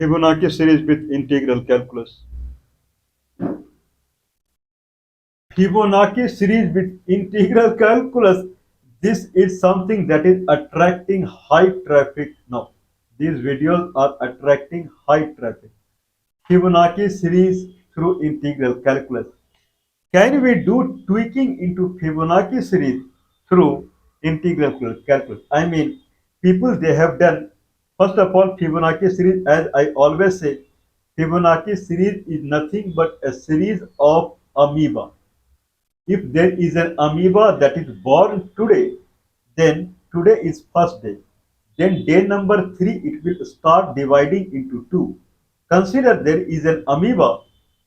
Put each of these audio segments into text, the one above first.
Fibonacci series with integral calculus. Fibonacci series with integral calculus. This is something that is attracting high traffic now. These videos are attracting high traffic. Fibonacci series through integral calculus. Can we do tweaking into Fibonacci series through integral calculus? I mean, people they have done, first of all, Fibonacci series, as I always say, Fibonacci series is nothing but a series of amoeba. If there is an amoeba that is born today, then today is first day. Then day number 3 it will start dividing into 2. Consider there is an amoeba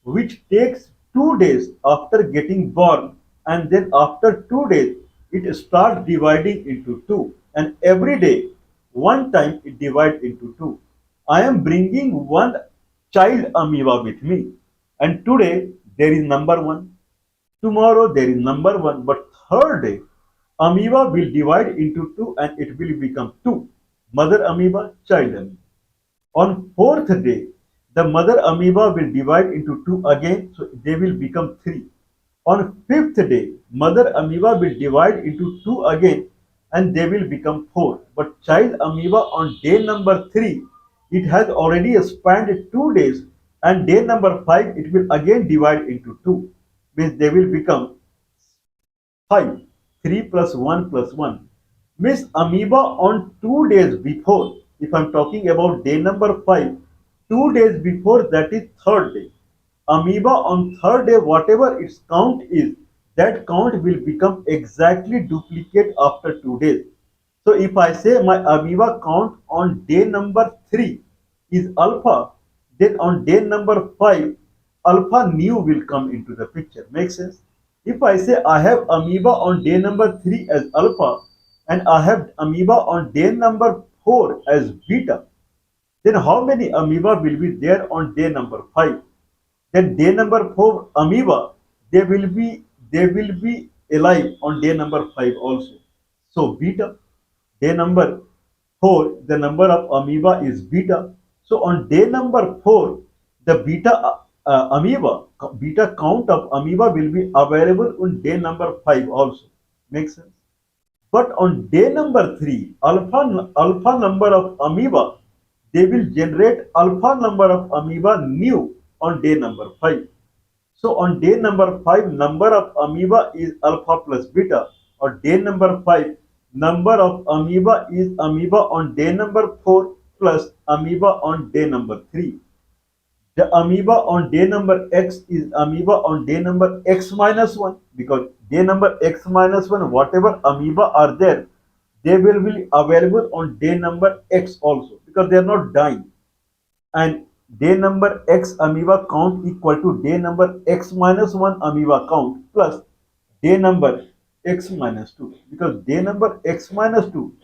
which takes 2 days after getting born, and then after 2 days it starts dividing into 2, and every day one time it divides into 2. I am bringing one child amoeba with me, and today there is number 1. Tomorrow there is number 1, but third day amoeba will divide into 2 and it will become 2. Mother amoeba, child amoeba. On fourth day, the mother amoeba will divide into 2 again, so they will become 3. On fifth day, mother amoeba will divide into 2 again and they will become 4. But child amoeba on day number 3, it has already spanned 2 days, and day number 5 it will again divide into 2, means they will become 5. 3 plus 1 plus 1. Means amoeba on 2 days before, if I am talking about day number 5, 2 days before, that is third day. Amoeba on third day, whatever its count is, that count will become exactly duplicate after 2 days. So if I say my amoeba count on day number 3 is alpha, then on day number 5, alpha nu will come into the picture. Makes sense? If I say I have amoeba on day number 3 as alpha and I have amoeba on day number 4 as beta, then how many amoeba will be there on day number 5? Then day number 4 amoeba, they will be alive on day number 5 also. So beta, day number 4, the number of amoeba is beta. So on day number 4, the beta count of amoeba will be available on day number 5 also. Makes sense? But on day number 3, alpha number of amoeba, they will generate alpha number of amoeba new on day number 5. So on day number 5, number of amoeba is alpha plus beta. On day number 5, number of amoeba is amoeba on day number 4 plus amoeba on day number 3. The amoeba on day number x is amoeba on day number x minus 1, because day number x minus 1, whatever amoeba are there, they will be available on day number x also, because they are not dying. And day number x amoeba count equal to day number x minus 1 amoeba count plus day number x minus 2, because day number x minus 2,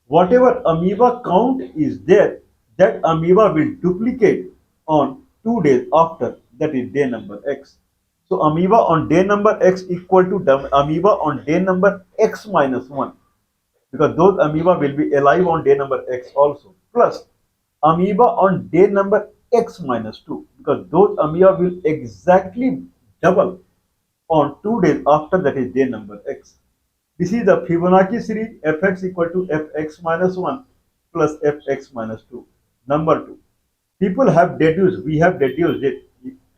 whatever amoeba count is there, that amoeba will duplicate on 2 days after, that is day number x. So amoeba on day number x equal to amoeba on day number x minus 1, because those amoeba will be alive on day number x also, plus amoeba on day number x minus 2, because those amoeba will exactly double on 2 days after, that is day number x. This is the Fibonacci series, fx equal to fx minus 1 plus fx minus 2. Number 2. People have deduced, we have deduced it,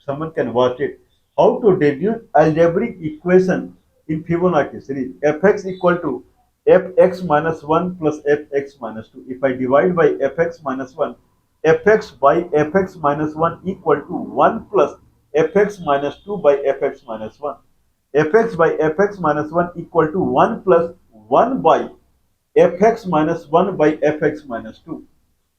someone can watch it, how to deduce algebraic equation in Fibonacci series. Fx equal to fx minus 1 plus fx minus 2. If I divide by fx minus 1, fx by fx minus 1 equal to 1 plus fx minus 2 by fx minus 1. Fx by fx minus 1 equal to 1 plus 1 by fx minus 1 by fx minus 2.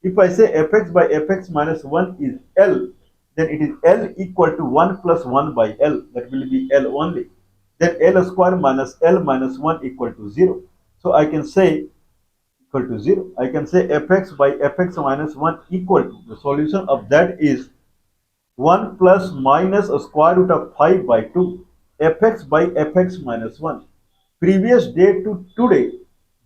If I say fx by fx minus 1 is L, then it is L equal to 1 plus 1 by L. That will be L only. Then L square minus L minus 1 equal to 0. So I can say equal to 0. I can say fx by fx minus 1 equal to, the solution of that is 1 plus minus a square root of 5 by 2. Fx by fx minus 1. Previous day to today,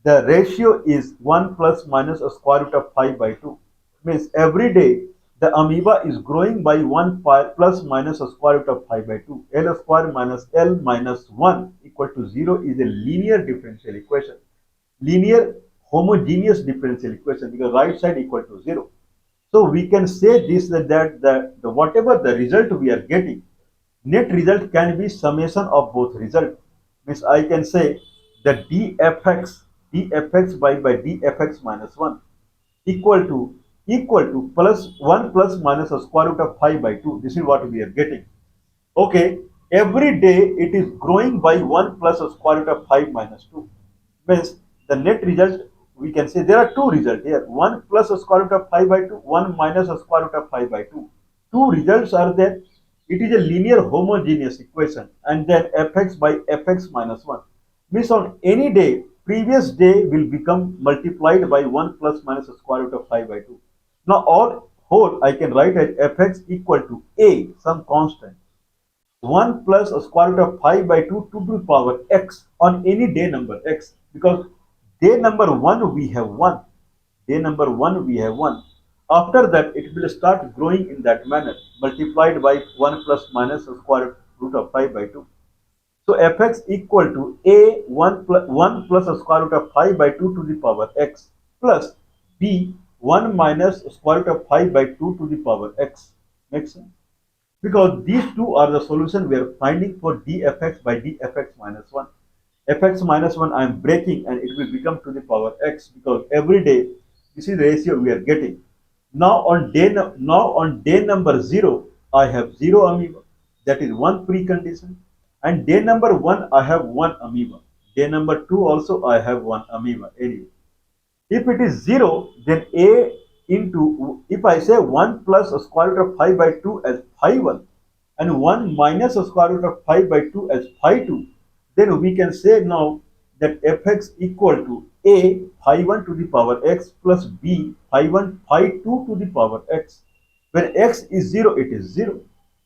the ratio is 1 plus minus a square root of 5 by 2. Means every day The amoeba is growing by 1 plus minus a square root of pi by 2. L square minus L minus 1 equal to 0 is a linear differential equation. Linear homogeneous differential equation because right side equal to 0. So we can say this that the whatever the result we are getting, net result can be summation of both result. Means I can say that dfx by dfx minus 1 equal to plus 1 plus minus a square root of pi by 2. This is what we are getting. Okay, every day it is growing by 1 plus a square root of 5 minus 2. Means the net result, we can say there are two results here. 1 plus a square root of 5 by 2, 1 minus a square root of 5 by 2. Two results are there. It is a linear homogeneous equation. And then fx by fx minus 1. Means on any day, previous day will become multiplied by 1 plus minus a square root of 5 by 2. Now all whole I can write as fx equal to a, some constant. 1 plus a square root of 5 by 2 to the power x on any day number x, because day number 1 we have 1, day number 1 we have 1. After that it will start growing in that manner, multiplied by 1 plus minus a square root of 5 by 2. So fx equal to a 1 plus a square root of 5 by 2 to the power x plus b 1 minus square root of 5 by 2 to the power x. Makes sense? Because these two are the solution we are finding for dfx by dfx minus 1. Fx minus 1 I am breaking and it will become to the power x because every day this is the ratio we are getting. Now on day number 0 I have 0 amoeba, that is one precondition, and day number 1 I have 1 amoeba. Day number 2 also I have 1 amoeba anyway. If it is 0, then a into, if I say 1 plus a square root of 5 by 2 as phi 1 and 1 minus a square root of 5 by 2 as phi 2, then we can say now that fx equal to a phi 1 to the power x plus b phi 1 phi 2 to the power x. When x is 0, it is 0.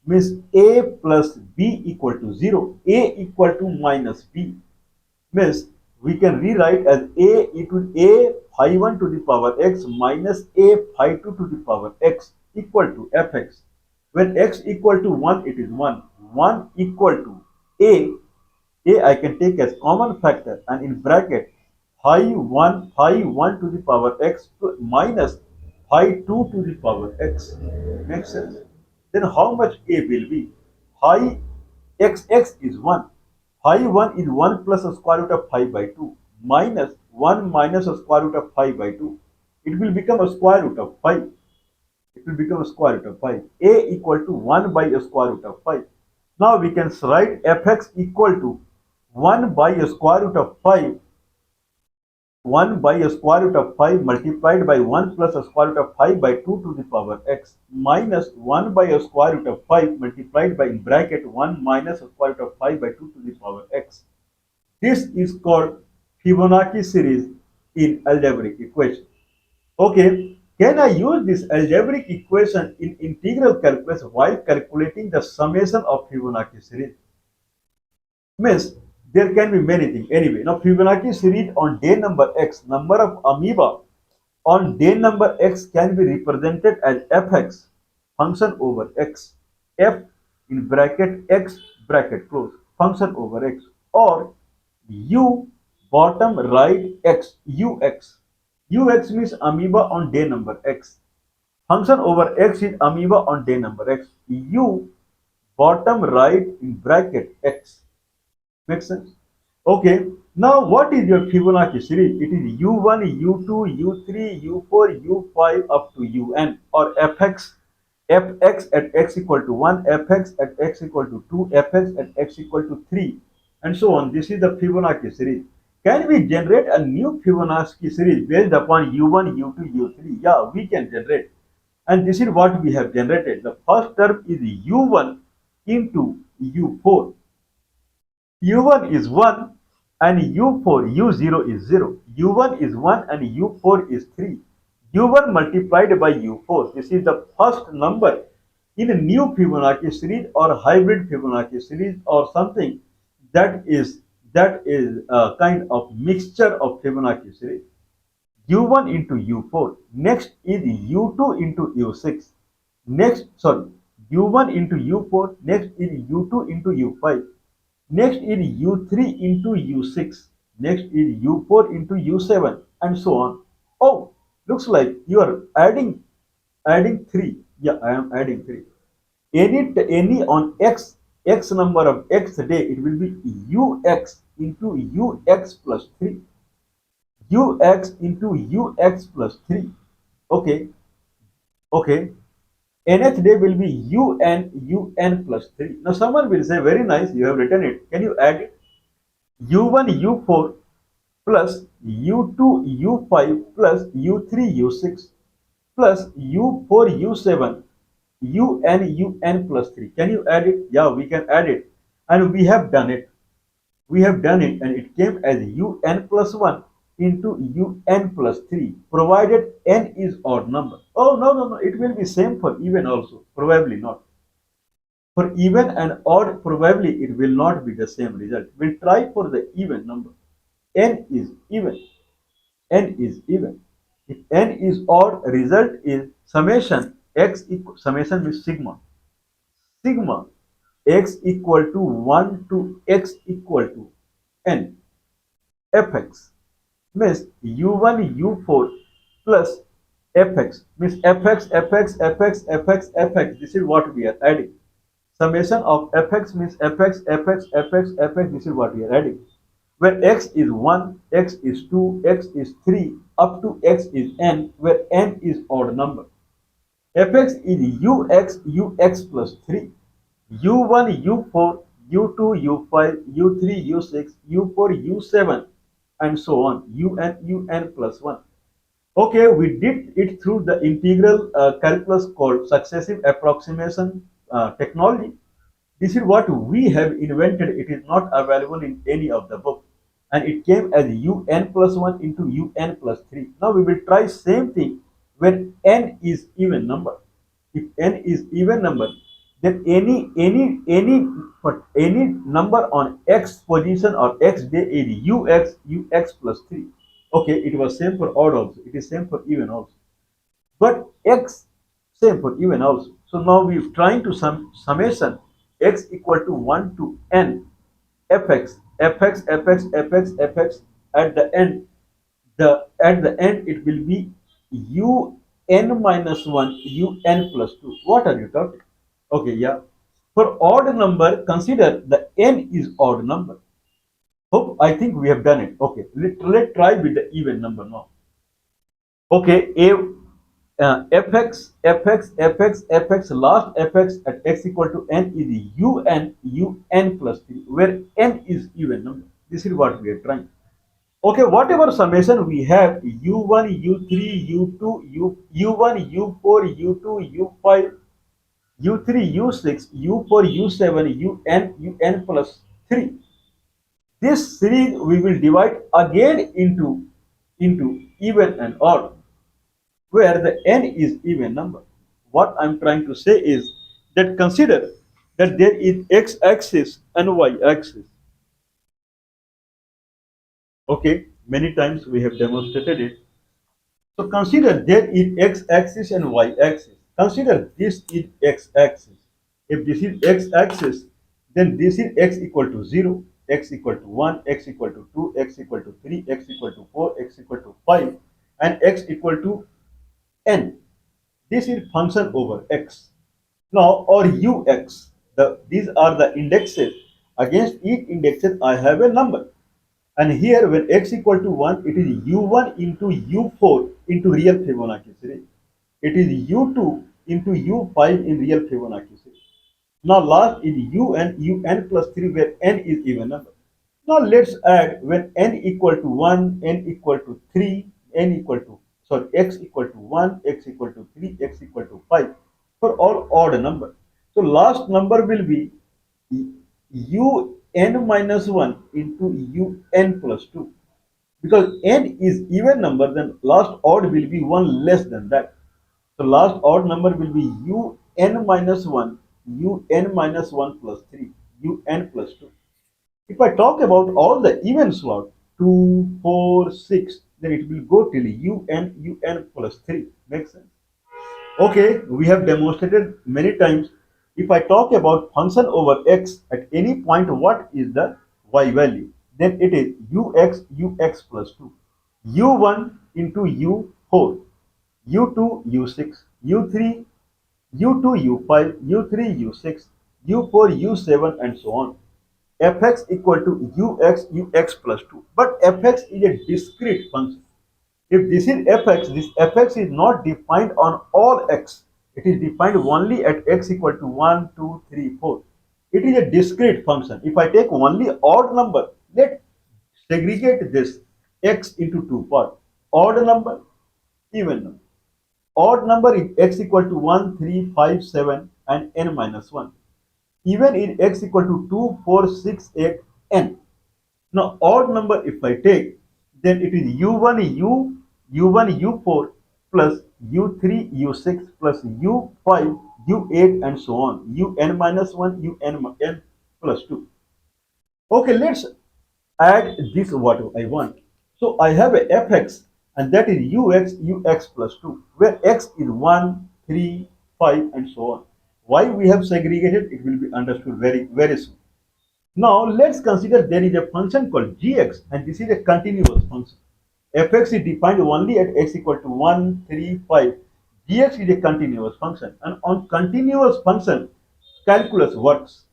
Means a plus b equal to 0, a equal to minus b. Means we can rewrite as a equal a phi 1 to the power x minus a phi 2 to the power x equal to fx. When x equal to 1, it is 1. 1 equal to a I can take as common factor and in bracket phi 1 to the power x minus phi 2 to the power x. Makes sense? Then how much a will be? Phi x is 1. Phi 1 is 1 plus a square root of 5 by 2 minus 1 minus a square root of 5 by 2. It will become a square root of 5. It will become a square root of 5. A equal to 1 by a square root of 5. Now we can write fx equal to 1 by a square root of 5, 1 by a square root of 5 multiplied by 1 plus a square root of 5 by 2 to the power x minus 1 by a square root of 5 multiplied by in bracket 1 minus a square root of 5 by 2 to the power x. This is called Fibonacci series in algebraic equation. Okay, can I use this algebraic equation in integral calculus while calculating the summation of Fibonacci series? Means there can be many things. Anyway, now Fibonacci series on day number x, number of amoeba on day number x can be represented as fx, function over x, f in bracket x bracket close, function over x, or u bottom right x, ux. Ux means amoeba on day number x. Function over x is amoeba on day number x. U bottom right in bracket x. Makes sense? Okay. Now what is your Fibonacci series? It is u1, u2, u3, u4, u5 up to un, or fx at x equal to 1, fx at x equal to 2, fx at x equal to 3, and so on. This is the Fibonacci series. Can we generate a new Fibonacci series based upon u1, u2, u3? Yeah, we can generate. And this is what we have generated. The first term is u1 into u4. u1 is 1 and u0 is 0. u1 is 1 and u4 is 3. u1 multiplied by u4. This is the first number in a new Fibonacci series or hybrid Fibonacci series or something that is a kind of mixture of Fibonacci series. u1 into u4. Next is u2 into u6. next sorry u1 into u4, next is u2 into u5, next is u3 into u6, next is u4 into u7, and so on. Oh, looks like you are adding 3. Yeah, I am adding 3. Any on x number of x day, it will be ux into ux plus 3, ux into ux plus 3. Okay, okay. Nth day will be un plus 3. Now someone will say, very nice, you have written it. Can you add it? u1 u4 plus u2 u5 plus u3 u6 plus u4 u7 un plus 3. Can you add it? Yeah, we can add it. And we have done it. We have done it, and it came as un plus 1 into un plus 3, provided n is odd number. Oh, no, no, no. It will be same for even also. Probably not. For even and odd, probably it will not be the same result. We'll try for the even number. N is even. N is even. If n is odd, result is summation x equal, summation means sigma. Sigma x equal to 1 to x equal to n fx means u1 u4 plus fx means fx. This is what we are adding. Summation of fx means fx. This is what we are adding. Where x is 1, x is 2, x is 3, up to x is n, where n is odd number. Fx is ux plus 3, u1 u4 u2 u5 u3 u6 u4 u7, and so on, un plus 1. Okay, we did it through the integral calculus called successive approximation technology. This is what we have invented. It is not available in any of the book. And it came as un plus 1 into un plus 3. Now we will try same thing when n is even number. If n is even number, then any number on x position or x day is ux plus 3. Okay, it was same for odd also. It is same for even also. But x same for even also. So now we are trying to summation x equal to 1 to n fx. At the end, it will be un minus 1 un plus 2. What are you talking? Okay, yeah. For odd number, consider the n is odd number. Hope I think we have done it. Okay, let's try with the even number now. Okay, fx, last fx at x equal to n is un plus 3, where n is even number. This is what we are trying. Okay, whatever summation we have, u1, u3, u2, u1, u4, u2, u5, u3, u6, u4, u7, un plus 3. This series we will divide again into even and odd, where the n is even number. What I'm trying to say is that consider that there is x-axis and y-axis. Okay, many times we have demonstrated it. So consider there is x-axis and y-axis. Consider this is x-axis. If this is x-axis, then this is x equal to 0, x equal to 1, x equal to 2, x equal to 3, x equal to 4, x equal to 5, and x equal to n. This is function over x. Now, or ux, these are the indexes. Against each indexes, I have a number. And here, when x equal to 1, it is u1 into u4 into real Fibonacci series. It is u2 into u5 in real Fibonacci series. Now, last is un plus 3, where n is even number. Now, let's add when n equal to 1, n equal to 3, x equal to 1, x equal to 3, x equal to 5 for all odd number. So, last number will be un minus 1 into un plus 2. Because n is even number, then last odd will be 1 less than that. So last odd number will be un minus 1, un minus 1 plus 3, un plus 2. If I talk about all the even slot, 2, 4, 6, then it will go till un plus 3. Makes sense? Okay, we have demonstrated many times. If I talk about function over x at any point, what is the y value? Then it is ux plus 2, u1 into u4, u2 u6, u3 u2 u5, u3 u6, u4 u7, and so on. Fx equal to ux plus 2. But fx is a discrete function. If this is fx, this fx is not defined on all x. It is defined only at x equal to 1, 2, 3, 4. It is a discrete function. If I take only odd number, let's segregate this x into two parts. Odd number, even number. Odd number is x equal to 1, 3, 5, 7, and n minus 1. Even in x equal to 2, 4, 6, 8, n. Now, odd number if I take, then it is u1 u4 plus u3 u6 plus u5 u8 and so on, un minus 1 n plus 2. Okay, let's add this what I want. So I have a fx, and that is ux plus 2, where x is 1, 3, 5, and so on. Why we have segregated, it will be understood very soon. Now let's consider there is a function called gx, and this is a continuous function. Fx is defined only at x equal to 1, 3, 5. Gx is a continuous function, and on continuous function, calculus works.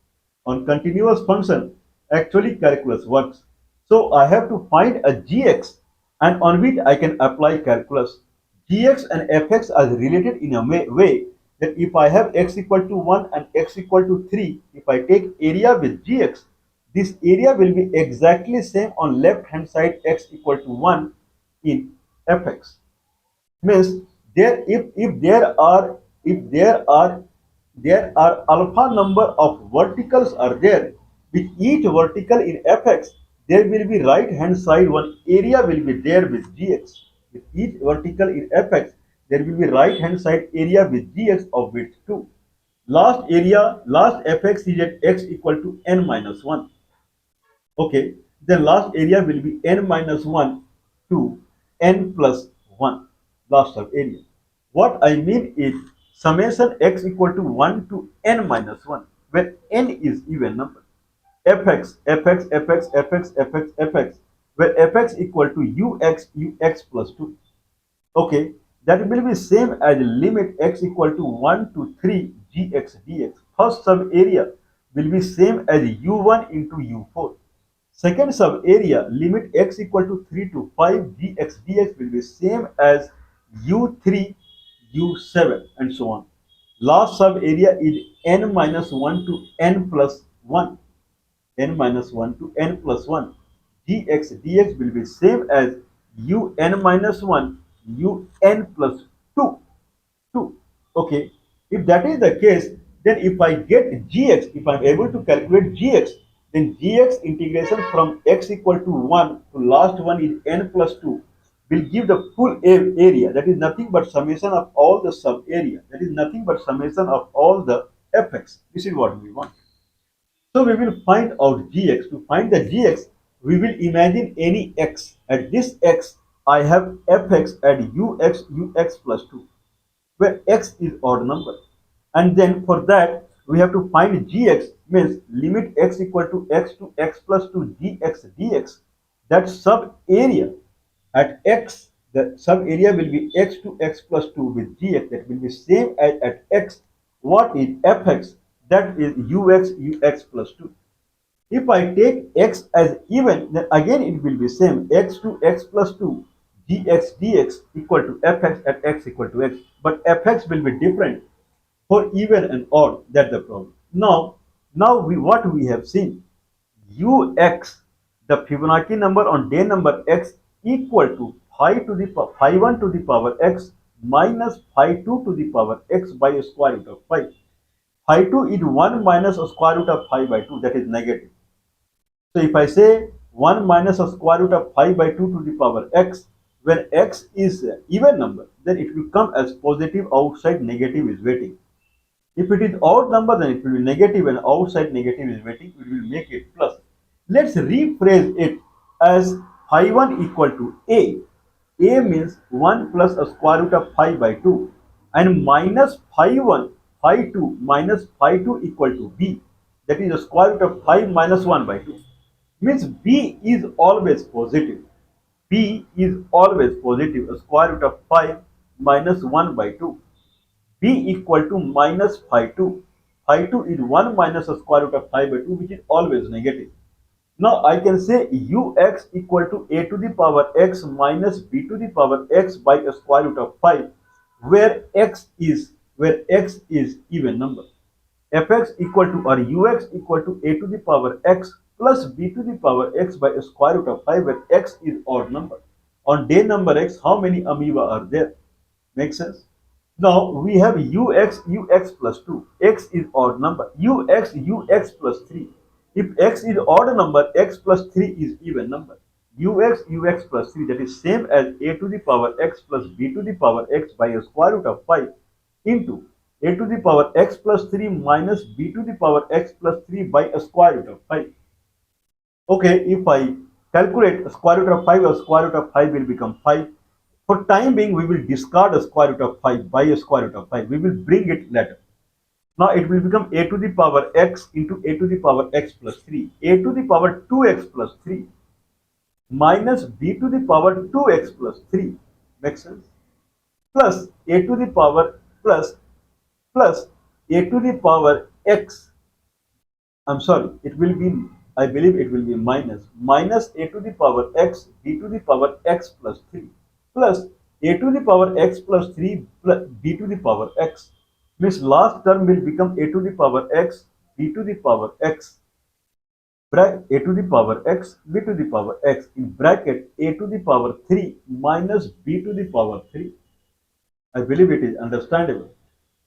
On continuous function, actually calculus works. So I have to find a gx, and on which I can apply calculus. Gx and fx are related in a way that if I have x equal to 1 and x equal to 3, if I take area with gx, this area will be exactly same on left hand side x equal to 1 in fx. Means there if there are alpha number of verticals are there, with each vertical in fx there will be right hand side one area will be there with gx. With each vertical in fx there will be right hand side area with gx of width 2. Last fx is at x equal to n minus 1. Okay, the last area will be n minus 1 to n plus 1, last sub area. What I mean is summation x equal to 1 to n minus 1, where n is even number. Fx, where fx equal to ux plus 2. Okay, that will be same as limit x equal to 1 to 3 gx dx. First sub area will be same as u1 into u4. Second sub area limit x equal to 3 to 5 dx dx will be same as u3 u7 and so on. Last sub area is n minus 1 to n plus 1, n minus 1 to n plus 1. Dx will be same as un minus 1 un plus 2. 2. Okay. If that is the case, then if I get gx, if I'm able to calculate gx, then gx integration from x equal to 1 to last one is n plus 2 will give the full area. That is nothing but summation of all the sub area. That is nothing but summation of all the fx. This is what we want. So we will find out gx. To find the gx, we will imagine any x. At this x, I have fx at ux plus 2, where x is odd number. And then for that, we have to find gx, means limit x equal to x plus 2 dx. That sub area at x, the sub area will be x to x plus 2 with gx. That will be same as at x. What is fx? That is ux plus 2. If I take x as even, then again it will be same, x to x plus 2 dx equal to fx at x equal to x. But fx will be different for even and odd. That's the problem. Now what we have seen, ux, the Fibonacci number on day number x, equal to phi1 to the power x minus phi2 to the power x by a square root of phi. Phi2 is 1 minus a square root of phi by 2, that is negative. So if I say 1 minus a square root of phi by 2 to the power x, when x is even number, then it will come as positive, outside negative is waiting. If it is odd number, then it will be negative, and outside negative is waiting, we will make it plus. Let's rephrase it as phi1 equal to a. A means 1 plus a square root of phi by 2, and minus phi 1, phi 2 minus phi 2 equal to b, that is the square root of 5 minus 1 by 2, means b is always positive. B is always positive, a square root of 5 minus 1 by 2. B equal to minus phi 2. Phi 2 is 1 minus a square root of 5 by 2, which is always negative. Now I can say ux equal to a to the power x minus b to the power x by a square root of 5, where x is even number. Fx equal to or ux equal to a to the power x plus b to the power x by a square root of 5, where x is odd number. On day number x, how many amoeba are there? Make sense? Now we have ux plus 2. X is odd number. Ux plus 3. If x is odd number, x plus 3 is even number. Ux plus 3, that is same as a to the power x plus b to the power x by a square root of 5 into a to the power x plus 3 minus b to the power x plus 3 by a square root of 5. Okay, if I calculate a square root of 5, a square root of 5 will become 5. For time being, we will discard a square root of 5 by a square root of 5. We will bring it later. Now it will become a to the power x into a to the power x plus 3. A to the power 2x plus 3 minus b to the power 2x plus 3. Makes sense? Plus a to the power plus a to the power x. I'm sorry, it will be, I believe it will be minus a to the power x b to the power x plus 3 plus a to the power x plus 3 plus b to the power x. Means last term will become a to the power x b to the power x, a to the power x b to the power x, in bracket a to the power 3 minus b to the power 3. I believe it is understandable.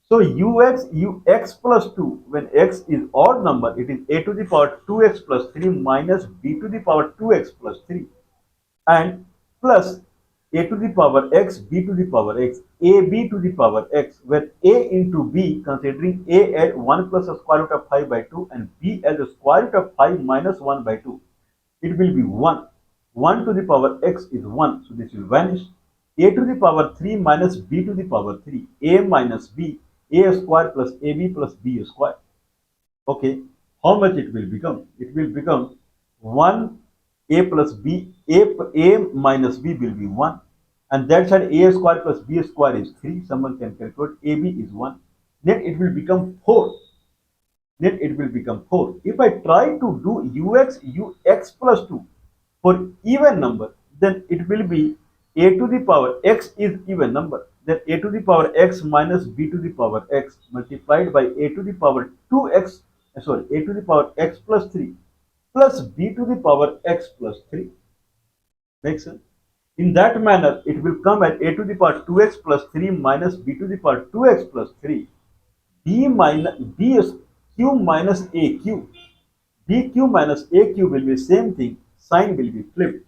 So ux plus 2, when x is odd number, it is a to the power 2x plus 3 minus b to the power 2x plus 3, and plus a to the power x b to the power x, ab to the power x, where a into b, considering a as 1 plus a square root of 5 by 2 and b as a square root of 5 minus 1 by 2, it will be 1. 1 to the power x is 1, so this will vanish. A to the power 3 minus b to the power 3, a minus b, a square plus ab plus b square. Okay, how much it will become? It will become 1 a plus b, a minus b will be 1. And that side a square plus b square is 3. Someone can calculate ab is 1. Then it will become 4. Then it will become 4. If I try to do ux plus 2 for even number, then it will be a to the power x is even number. Then a to the power x minus b to the power x multiplied by a to the power 2x, sorry, a to the power x plus 3 plus b to the power x plus 3. Makes sense? In that manner, it will come at a to the power 2x plus 3 minus b to the power 2x plus 3, b minus b is q minus aq. bq minus aq will be same thing, sign will be flipped.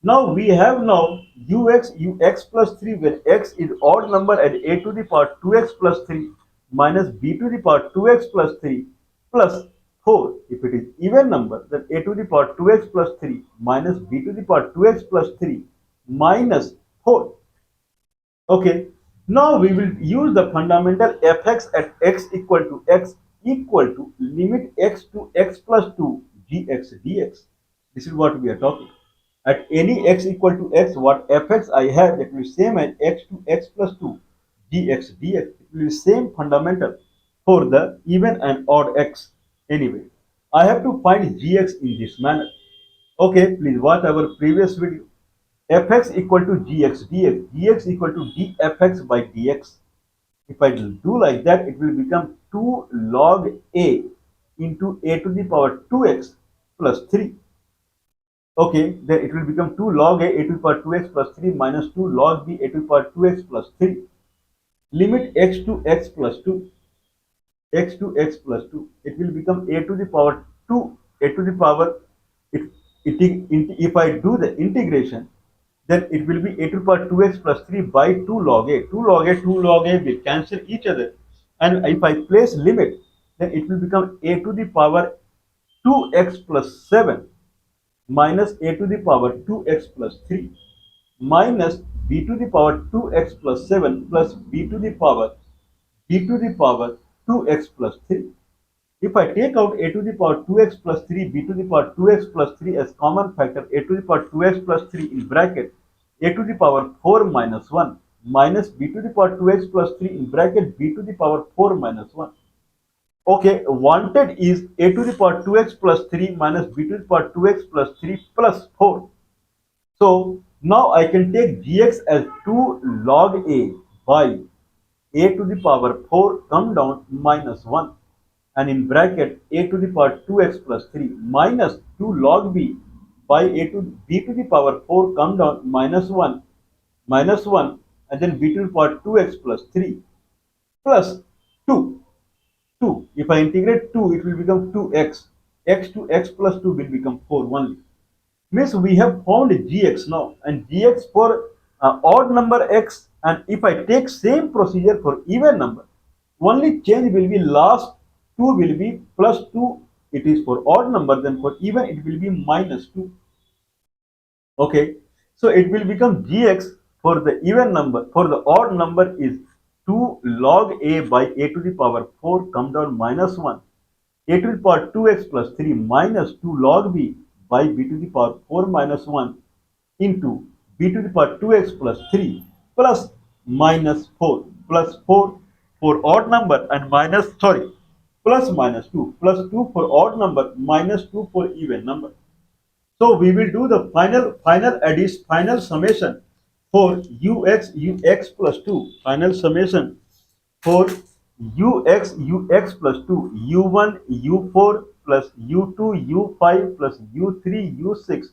Now we have now ux plus 3, where x is odd number at a to the power 2x plus 3 minus b to the power 2x plus 3 plus 4. If it is even number, then a to the power 2x plus 3 minus b to the power 2x plus 3 minus 4. Okay, now we will use the fundamental fx at x equal to limit x to x plus 2 gx dx. This is what we are talking. At any x equal to x, what fx I have, that will be same as x to x plus 2 dx dx. It will be same fundamental for the even and odd x. Anyway, I have to find gx in this manner. Okay, please watch our previous video. Fx equal to gx dx, gx equal to dfx by dx. If I do like that, it will become 2 log a into a to the power 2x plus 3. Okay, then it will become 2 log a to the power 2x plus 3 minus 2 log b a to the power 2x plus 3. Limit x to x plus 2, x to x plus 2. It will become a to the power 2, a to the power, if I do the integration, then it will be a to the power 2x plus 3 by 2 log a. 2 log a, 2 log a will cancel each other. And if I place limit, then it will become a to the power 2x plus 7 minus a to the power 2x plus 3 minus b to the power 2x plus 7 plus b to the power 2x plus 3. If I take out a to the power 2x plus 3, b to the power 2x plus 3 as common factor, a to the power 2x plus 3 in bracket, a to the power 4 minus 1 minus b to the power 2x plus 3 in bracket, b to the power 4 minus 1. Okay, wanted is a to the power 2x plus 3 minus b to the power 2x plus 3 plus 4. So now I can take gx as 2 log a by a to the power 4 come down minus 1, and in bracket a to the power 2x plus 3 minus 2 log b by a to b to the power 4 come down minus 1, and then b to the power 2x plus 3 plus 2. 2. If I integrate 2, it will become 2x. X to x plus 2 will become 4 only. Means we have found gx now, and gx for odd number x, and if I take same procedure for even number, only change will be last 2 will be plus 2, it is for odd number, then for even it will be minus 2. Okay, so it will become gx for the even number, for the odd number is 2 log a by a to the power 4 come down minus 1, a to the power 2x plus 3 minus 2 log b by b to the power 4 minus 1 into b to the power 2x plus 3 plus minus 4 plus 4 for odd number, and minus, sorry, plus minus 2 plus 2 for odd number minus 2 for even number. So we will do the final summation for ux plus 2, final summation for ux plus 2, u1 u4 plus u2 u5 plus u3 u6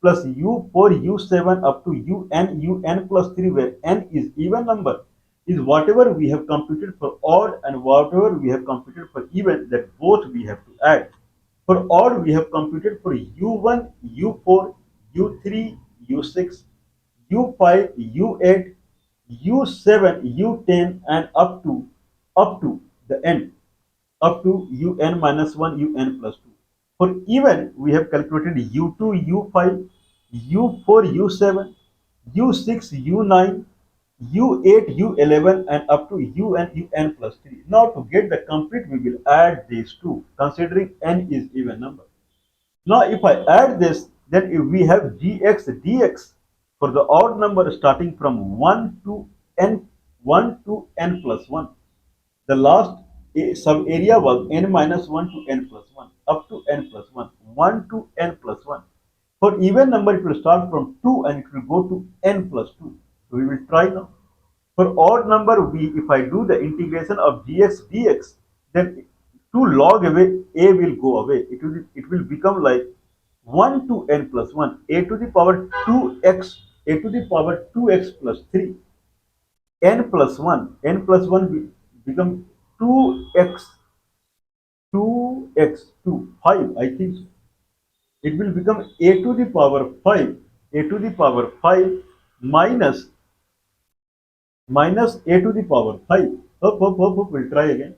plus u4 u7 up to un plus 3, where n is even number, is whatever we have computed for odd and whatever we have computed for even, that both we have to add. For odd, we have computed for u1, u4, u3, u6, u5, u8, u7, u10, and up to the end, up to un minus 1, un plus 2. For even, we have calculated u2, u5, u4, u7, u6, u9, u8, u11, and up to un plus 3. Now to get the complete, we will add these two, considering n is even number. Now if I add this, then if we have gx dx for the odd number starting from 1 to n plus 1. The last sub area was n minus 1 to n plus 1, up to n plus 1, 1 to n plus 1. For even number, it will start from 2 and it will go to n plus 2. So we will try now. For odd number, if I do the integration of gx dx, then 2 log away, a will go away. It will become like 1 to n plus 1, a to the power 2x, a to the power 2x plus 3, n plus 1, n plus 1 will become 2x, 2x, 2, 5, I think so. It will become a to the power 5, a to the power 5 minus a to the power 5. We'll try again.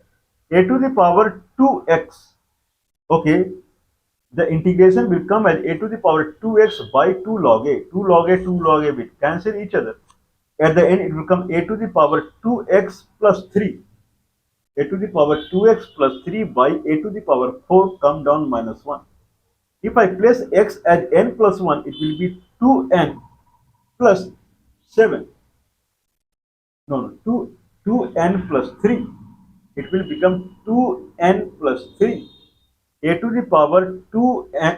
A to the power 2x. Okay, the integration will come as a to the power 2x by 2 log a. 2 log a, 2 log a will cancel each other. At the end, it will come a to the power 2x plus 3. A to the power 2x plus 3 by a to the power 4 come down minus 1. If I place x as n plus 1, it will be 2n plus 7. No, 2n plus 3. It will become 2n plus 3. A to the power 2n.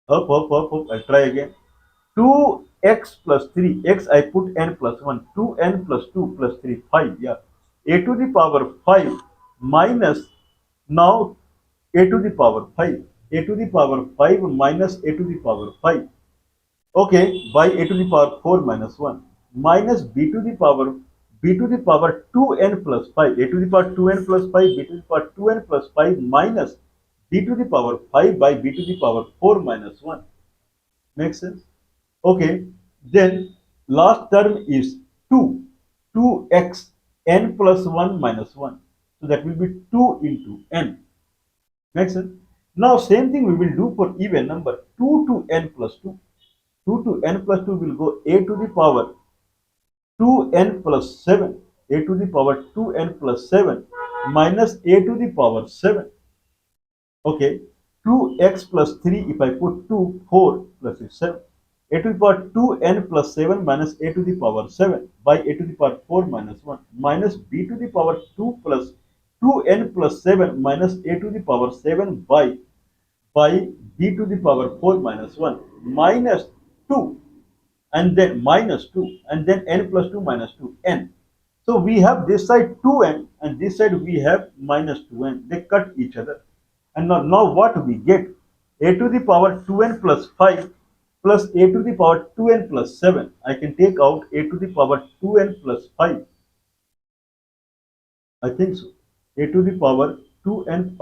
I'll try again. 2x plus 3. X I put n plus 1. 2n plus 2 plus 3. 5. Yeah. A to the power 5 minus, now a to the power 5. A to the power 5 minus a to the power 5. Okay, by a to the power 4 minus 1 minus b to the power 2n plus 5, a to the power 2n plus 5, b to the power 2n plus 5 minus b to the power 5 by b to the power 4 minus 1. Makes sense? Okay, then last term is 2x n plus 1 minus 1. So that will be 2 into n. Makes sense? Now same thing we will do for even number, 2 to n plus 2. 2 to n plus 2 will go a to the power 2n plus 7, a to the power 2n plus 7 minus a to the power 7. Okay, 2x plus 3, if I put 2, 4 plus 7. A to the power 2n plus 7 minus a to the power 7 by a to the power 4 minus 1 minus b to the power 2 plus 2n plus 7 minus a to the power 7 by b to the power 4 minus 1 minus 2 and then minus 2 and then n plus 2 minus 2 n. So we have this side 2n and this side we have minus 2n. They cut each other. And now what we get? A to the power 2n plus 5 plus a to the power 2n plus 7. I can take out a to the power 2n plus 5. I think so. A to the power 2n.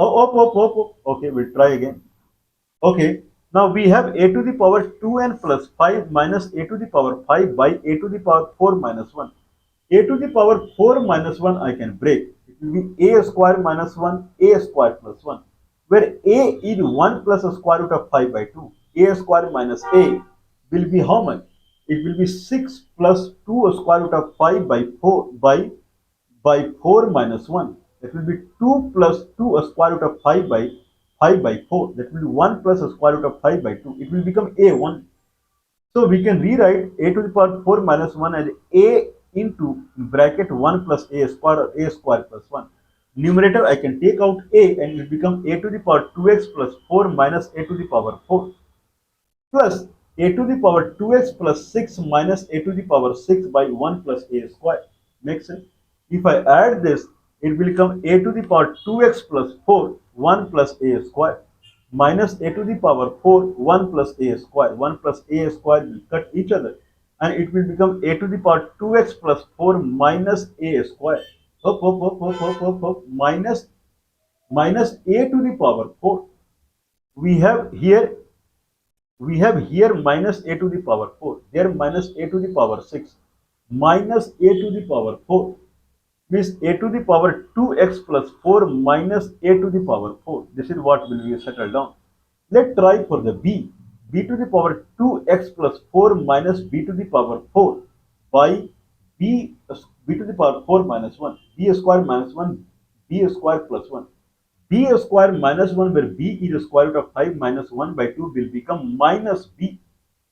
Okay, we'll try again. Okay, now we have a to the power 2n plus 5 minus a to the power 5 by a to the power 4 minus 1. A to the power 4 minus 1 I can break. It will be a square minus 1, a square plus 1, where a is 1 plus a square root of 5 by 2. A square minus a will be how much? It will be 6 plus 2 a square root of 5 by 4 by 4 minus 1. That will be 2 plus 2 a square root of 5 by 4. That will be 1 plus a square root of 5 by 2. It will become a1. So we can rewrite a to the power 4 minus 1 as a into bracket 1 plus a square or a square plus 1. Numerator I can take out a and it will become a to the power 2x plus 4 minus a to the power 4 plus a to the power 2x plus 6 minus a to the power 6 by 1 plus a square. Makes sense? If I add this, it will become a to the power 2x plus 4 1 plus a square minus a to the power 4 1 plus a square. 1 plus a square will cut each other and it will become a to the power 2x plus 4 minus a square. Minus a to the power 4. We have here minus a to the power 4, there minus a to the power 6, minus a to the power 4 means a to the power 2x plus 4 minus a to the power 4. This is what will be settled down. Let's try for the b. B to the power 2x plus 4 minus b to the power 4 by b to the power 4 minus 1. B square minus 1, b square plus 1. B square minus 1 where b is the square root of 5 minus 1 by 2 will become minus b.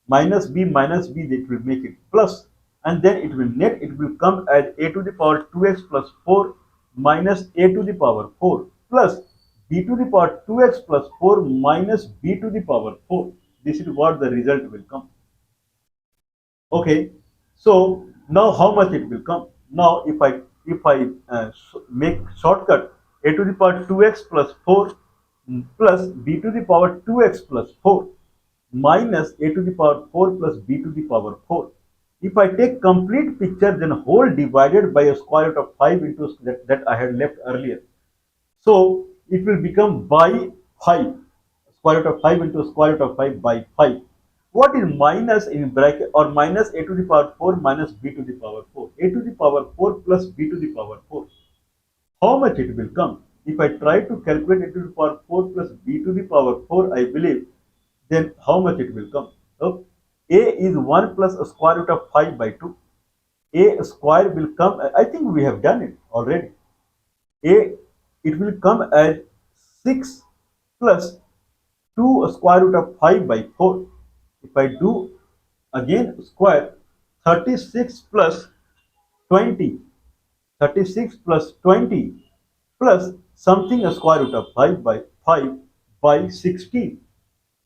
Minus b that will make it plus and then it will net, it will come as a to the power 2x plus 4 minus a to the power 4 plus b to the power 2x plus 4 minus b to the power 4. This is what the result will come. Okay, so now how much it will come? Now if I make shortcut, a to the power 2x plus 4 plus b to the power 2x plus 4 minus a to the power 4 plus b to the power 4. If I take complete picture, then whole divided by a square root of 5 into that I had left earlier. So it will become by 5. Square root of 5 into square root of 5 by 5. What is minus in bracket or minus a to the power 4 minus b to the power 4? A to the power 4 plus b to the power 4. How much it will come? If I try to calculate a to the power 4 plus b to the power 4, I believe, then how much it will come? So, a is 1 plus a square root of 5 by 2. A square will come, I think we have done it already. It will come as 6 plus 2 a square root of 5 by 4. If I do again square, 36 plus 20, 36 plus 20 plus something a square root of 5 by 16.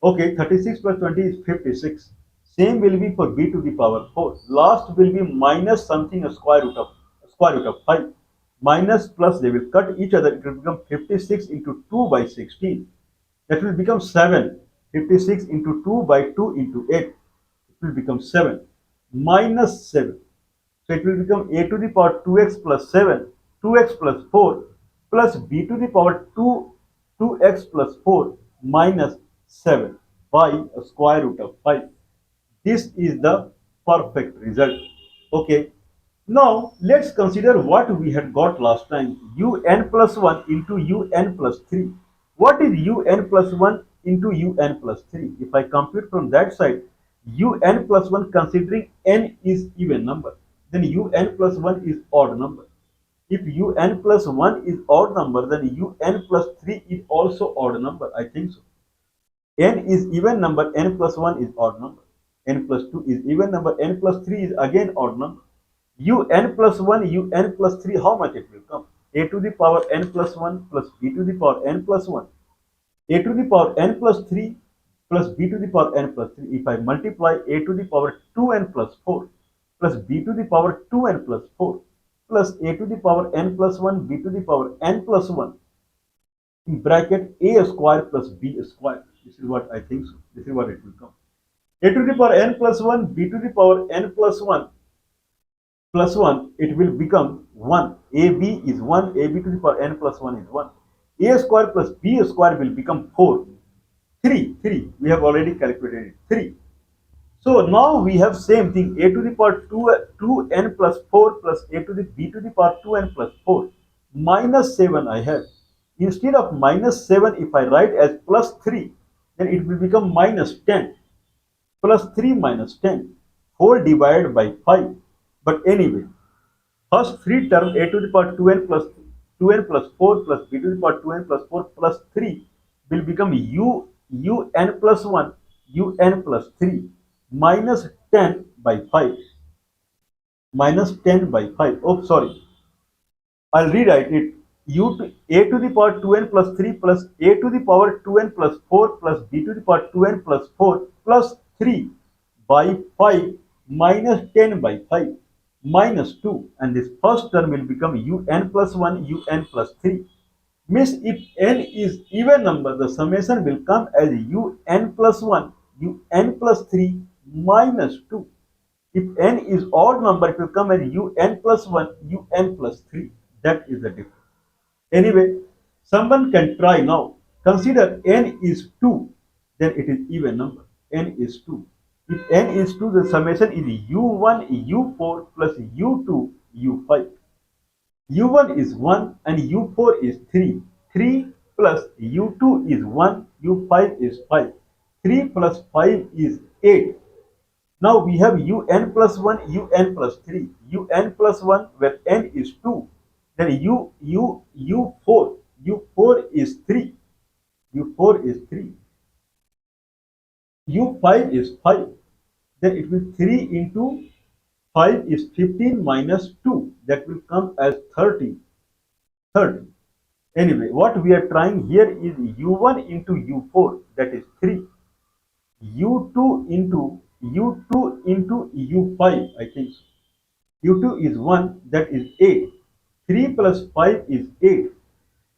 Okay, 36 plus 20 is 56. Same will be for b to the power 4. Last will be minus something a square root of 5. Minus plus they will cut each other. It will become 56 into 2 by 16. That will become 7. 56 into 2 by 2 into 8. It will become 7. Minus 7. So it will become a to the power 2x plus 7, 2x plus 4 plus b to the power 2x plus 4 minus 7 by a square root of 5. This is the perfect result. Okay. Now let's consider what we had got last time. Un plus 1 into un plus 3. What is un plus 1 into un plus 3? If I compute from that side, un plus 1 considering n is even number, then un plus 1 is odd number. If un plus 1 is odd number, then un plus 3 is also odd number. I think so. N is even number, n plus 1 is odd number. N plus 2 is even number, n plus 3 is again odd number. Un plus 1, un plus 3, how much it will come? A to the power n plus 1 plus b to the power n plus 1. A to the power n plus 3 plus b to the power n plus 3. If I multiply a to the power 2n plus 4 plus b to the power 2n plus 4 plus a to the power n plus 1, b to the power n plus 1, in bracket a square plus b square. This is what I think so. This is what it will come. A to the power n plus 1, b to the power n plus 1 plus 1, it will become 1. AB is 1, AB to the power n plus 1 is 1. A square plus b square will become 4. 3. We have already calculated it. 3. So now we have same thing. A to the power 2n plus 4 plus a to the b to the power 2n plus 4 minus 7 I have. Instead of minus 7, if I write as plus 3, then it will become minus 10. Plus 3 minus 10. 4 divided by 5. But anyway, first three term a to the power 2n plus 4 plus b to the power 2n plus 4 plus 3 will become un plus 1 un plus 3 minus 10 by 5. Minus 10 by 5. Oh, sorry. I'll rewrite it. A to the power 2n plus 3 plus a to the power 2n plus 4 plus b to the power 2n plus 4 plus 3 by 5 minus 10 by 5 minus 2, and this first term will become un plus 1 un plus 3. Means if n is even number, the summation will come as un plus 1 un plus 3 minus 2. If n is odd number, it will come as un plus 1 un plus 3. That is the difference. Anyway, someone can try now. Consider n is 2, then it is even number. N is 2. If n is 2, the summation is u1 u4 plus u2 u5. u1 is 1 and u4 is 3. 3 plus u2 is 1, u5 is 5. 3 plus 5 is 8. Now we have un plus 1, un plus 3. Un plus 1 where n is 2. Then u4 is 3. u4 is 3. u5 is 5. Then it will 3 into 5 is 15 minus 2. That will come as 30. 30. Anyway, what we are trying here is u1 into u4, that is 3. u2 into u5, I think so. u2 is 1, that is 8. 3 plus 5 is 8.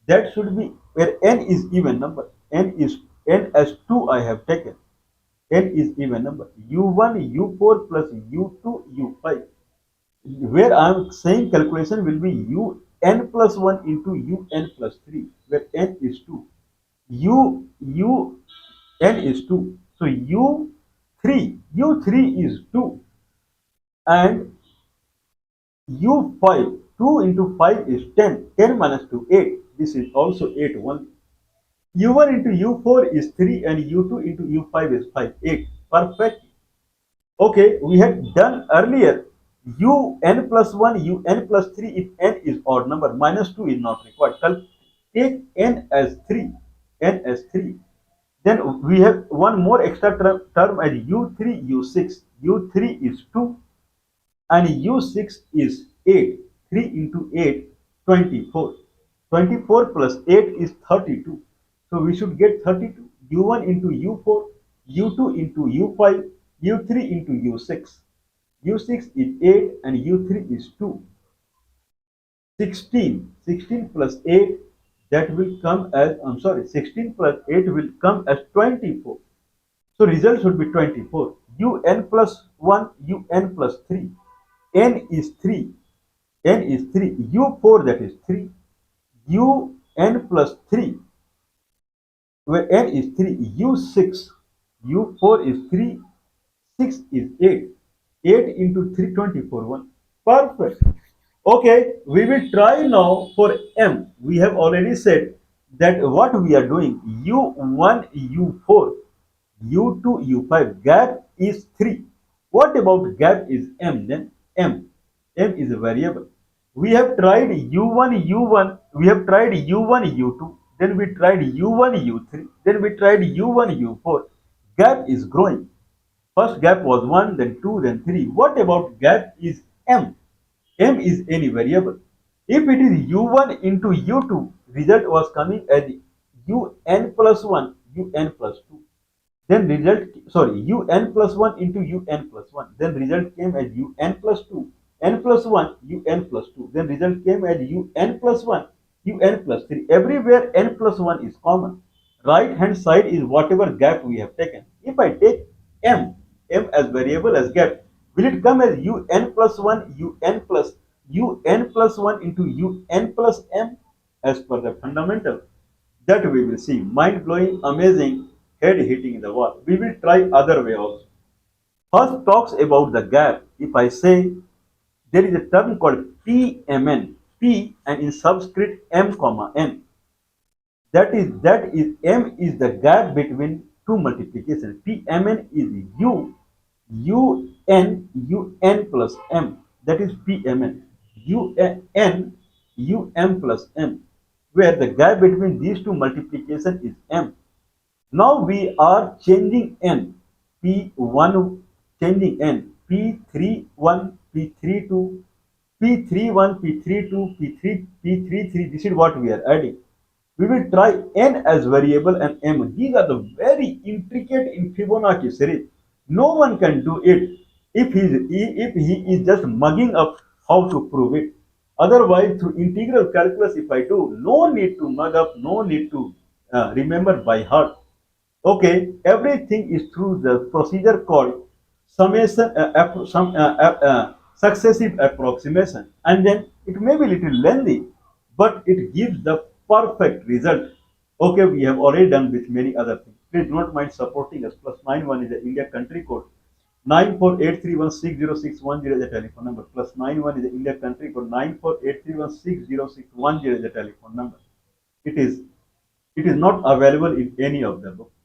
That should be where n is even number. N as 2 I have taken. N is even number. u1 u4 plus u2 u5. Where I am saying calculation will be un plus 1 into un plus 3, where n is 2. n is 2. So u3 is 2, and u5, 2 into 5 is 10. 10 minus 2, 8. This is also 8 only. u1 into u4 is 3 and u2 into u5 is 5. 8. Perfect. Okay, we had done earlier un plus 1, un plus 3 if n is odd number. Minus 2 is not required. Take n as 3. N as 3. Then we have one more extra term as u3, u6. u3 is 2 and u6 is 8. 3 into 8, 24. 24 plus 8 is 32. So we should get 32. u1 into u4, u2 into u5, u3 into u6. u6 is 8 and u3 is 2. 16. 16 plus 8, that will come as, 16 plus 8 will come as 24. So result should be 24. un plus 1, un plus 3. N is 3. N is 3. u4, that is 3. un plus 3, where n is 3. u6. u4 is 3. 6 is 8. 8 into 3, 24. 1. Perfect. Okay, we will try now for m. We have already said that what we are doing, u1, u4, u2, u5, gap is 3. What about gap is m? Then m is a variable. We have tried u1, we have tried u1, u2, then we tried u1, u3, then we tried u1, u4. Gap is growing. First gap was 1, then 2, then 3. What about gap is m? M is any variable. If it is u1 into u2, result was coming as un plus 1, un plus 2. Then result, sorry, un plus 1 into un plus 1. Then result came as un plus 2, n plus 1, un plus 2. Then result came as un plus 1, un plus 3. Everywhere n plus 1 is common. Right hand side is whatever gap we have taken. If I take m as variable as gap, will it come as un plus 1, un plus 1 into un plus m as per the fundamental? That we will see. Mind blowing, amazing, head hitting the wall. We will try other way also. First talks about the gap. If I say there is a term called PMN, P and in subscript M comma N. That is M is the gap between two multiplications. PMN is UN plus M. That is PMN. UN plus M, where the gap between these two multiplication is M. Now we are changing n. P1 changing n. P31, P32, P31, P32, P3, P33. This is what we are adding. We will try n as variable and m. These are the very intricate in Fibonacci series. No one can do it if he is just mugging up how to prove it. Otherwise, through integral calculus, if I do, no need to mug up, no need to remember by heart. Okay, everything is through the procedure called summation, successive approximation, and then it may be little lengthy, but it gives the perfect result. Okay, we have already done with many other things. Please do not mind supporting us. +91 is the India country code. 9483160610 is the telephone number. +91 is the India country code. 9483160610 is the telephone number. It is it is not available in any of the books.